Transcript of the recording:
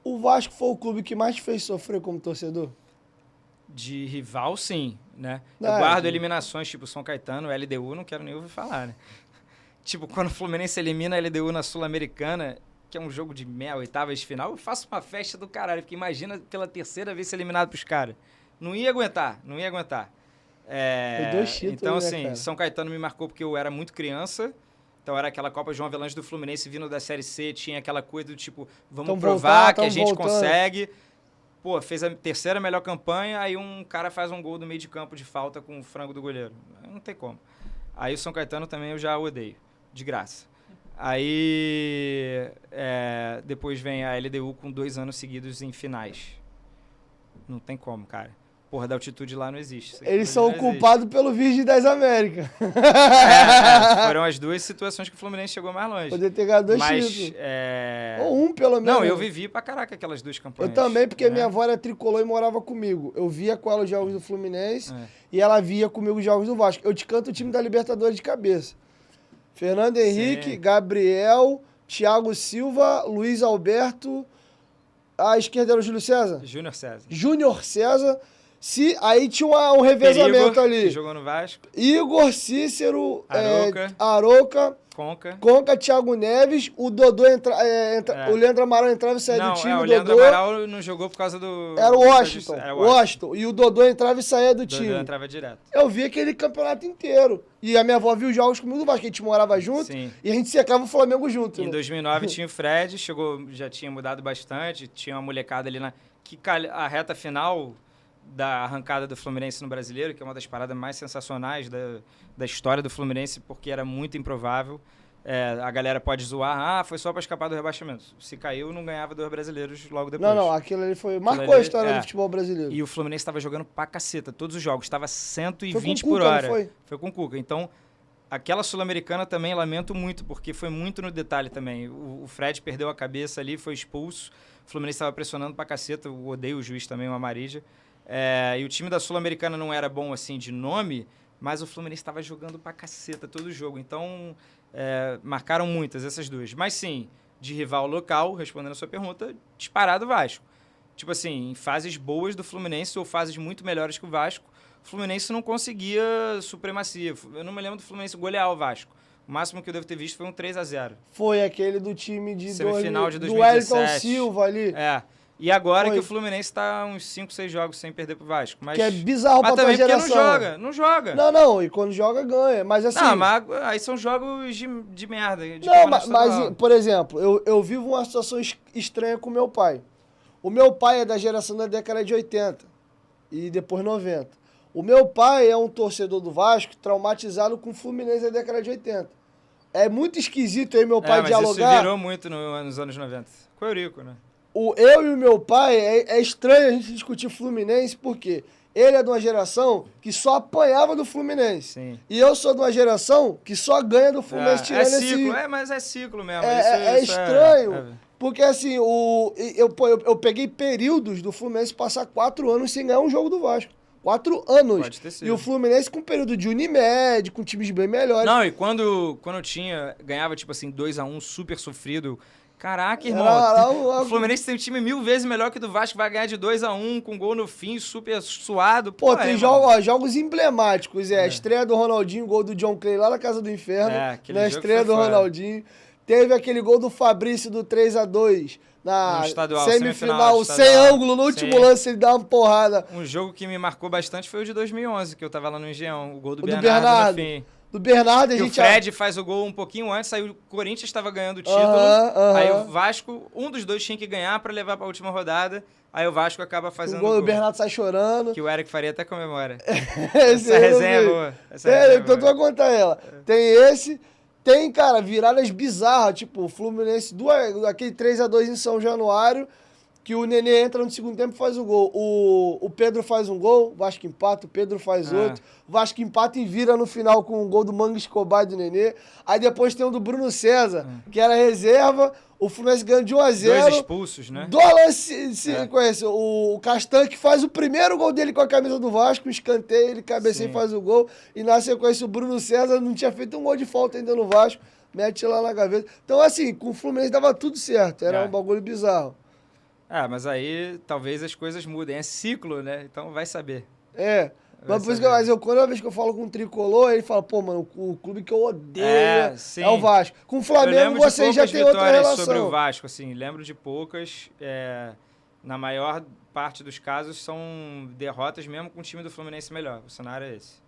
O Vasco foi o clube que mais te fez sofrer como torcedor? De rival, sim, né? Não, Eu guardo eliminações, tipo São Caetano, LDU, não quero nem ouvir falar, né? Tipo, quando o Fluminense elimina a LDU na Sul-Americana, que é um jogo de oitavas de final, eu faço uma festa do caralho, porque imagina pela terceira vez ser eliminado pros caras. Não ia aguentar. Foi 2 títulos, então, né, assim, cara? São Caetano me marcou porque eu era muito criança. Então era aquela Copa João Avelange do Fluminense vindo da Série C, tinha aquela coisa do tipo, vamos provar que a gente consegue. Pô, fez a terceira melhor campanha, aí um cara faz um gol do meio de campo de falta com o frango do goleiro. Não tem como. Aí o São Caetano também eu já odeio, de graça. Aí depois vem a LDU com 2 anos seguidos em finais. Não tem como, cara. Porra, da altitude lá não existe. Eles são culpados pelo Virgem das Américas. Foram as 2 situações que o Fluminense chegou mais longe. Poder ter ganhado 2 títulos. Ou um, pelo menos. Não, eu vivi pra caraca aquelas 2 campanhas. Eu também, porque minha avó era tricolor e morava comigo. Eu via com ela os jogos do Fluminense e ela via comigo os jogos do Vasco. Eu te canto o time da Libertadores de cabeça. Fernando Henrique, Sim. Gabriel, Thiago Silva, Luiz Alberto. À esquerda era o Júlio César? Júnior César. Aí tinha um revezamento ali. Que jogou no Vasco. Igor, Cícero, Arouca, Conca, Thiago Neves, o Dodô o Leandro Amaral entrava e saía do time. O Leandro Amaral não jogou por causa do... Era o Washington. E o Dodô entrava e saía do time. O Dodô entrava direto. Eu vi aquele campeonato inteiro. E a minha avó viu os jogos comigo do Vasco, que a gente morava junto. Sim. E a gente secava o Flamengo junto. Em 2009 tinha o Fred, já tinha mudado bastante, tinha uma molecada ali a reta final da arrancada do Fluminense no Brasileiro, que é uma das paradas mais sensacionais da história do Fluminense, porque era muito improvável. A galera pode zoar, foi só para escapar do rebaixamento. Se caiu, não ganhava 2 brasileiros logo depois. Não, aquilo ali marcou a história do futebol brasileiro. E o Fluminense estava jogando pra caceta, todos os jogos, estava 120 por hora. Foi com o Cuca. Então, aquela Sul-Americana também lamento muito, porque foi muito no detalhe também. O Fred perdeu a cabeça ali, foi expulso. O Fluminense estava pressionando pra caceta, eu odeio o juiz também, o Amarija. E o time da Sul-Americana não era bom assim de nome, mas o Fluminense estava jogando pra caceta todo o jogo. Então, marcaram muitas essas 2. Mas sim, de rival local, respondendo a sua pergunta, disparado o Vasco. Tipo assim, em fases boas do Fluminense ou fases muito melhores que o Vasco, o Fluminense não conseguia supremacia. Eu não me lembro do Fluminense golear o Vasco. O máximo que eu devo ter visto foi um 3-0. Foi aquele do time de semifinal de 2017. Do Wellington Silva ali. E agora que o Fluminense tá uns 5, 6 jogos sem perder pro Vasco. Mas, que é bizarro pra tua geração. Não joga. Não, e quando joga, ganha. Mas assim... Não, mas aí são jogos de merda. Mas, por exemplo, eu vivo uma situação estranha com meu pai. O meu pai é da geração da década de 80 e depois 90. O meu pai é um torcedor do Vasco traumatizado com o Fluminense da década de 80. É muito esquisito aí meu pai dialogar... Mas isso virou muito nos anos 90. Com o Eurico, né? Eu e o meu pai, é estranho a gente discutir Fluminense, porque ele é de uma geração que só apanhava do Fluminense. Sim. E eu sou de uma geração que só ganha do Fluminense tirando ciclo, mas é ciclo mesmo. É estranho, porque assim, eu peguei períodos do Fluminense passar 4 anos sem ganhar um jogo do Vasco. 4 anos. Pode ter sido. E o Fluminense com período de Unimed, com times bem melhores. Não, e quando ganhava tipo assim 2-1 super sofrido... Caraca, irmão, o Fluminense tem um time 1000 vezes melhor que o do Vasco, vai ganhar de 2-1 com gol no fim, super suado. Tem jogos emblemáticos, a estreia do Ronaldinho, gol do John Clay lá na Casa do Inferno, na estreia do Ronaldinho. Teve aquele gol do Fabrício do 3-2 na semifinal, sem ângulo, no último lance ele dá uma porrada. Um jogo que me marcou bastante foi o de 2011, que eu tava lá no Engenhão, o gol do Bernardo no fim. Do Bernardo, a gente... O Fred faz o gol um pouquinho antes, aí o Corinthians estava ganhando o título, aí o Vasco, um dos dois tinha que ganhar para levar para a última rodada, aí o Vasco acaba fazendo o gol. O Bernardo sai chorando. Que o Eric Faria até comemora. Essa resenha é boa. Então tu vai contar ela. Tem, cara, viradas bizarras, tipo, o Fluminense, aquele 3-2 em São Januário, que o Nenê entra no segundo tempo e faz o gol. O Pedro faz um gol, o Vasco empata, o Pedro faz outro. O Vasco empata e vira no final com o gol do Manga Escobar e do Nenê. Aí depois tem o do Bruno César, que era reserva. O Fluminense ganha de 1-0. 2 expulsos, né? Conhece. O Castan que faz o primeiro gol dele com a camisa do Vasco, escanteio, ele cabeceia e faz o gol. E na sequência o Bruno César não tinha feito um gol de falta ainda no Vasco, mete lá na gaveta. Então assim, com o Fluminense dava tudo certo, era um bagulho bizarro. Mas aí talvez as coisas mudem. É ciclo, né? Então vai saber. Mas por isso que quando vez que eu falo com um tricolor, ele fala, pô, mano, o clube que eu odeio é o Vasco. Com o Flamengo, vocês já têm outra relação. Sobre o Vasco, assim, lembro de poucas. Na maior parte dos casos, são derrotas mesmo com o time do Fluminense melhor. O cenário é esse.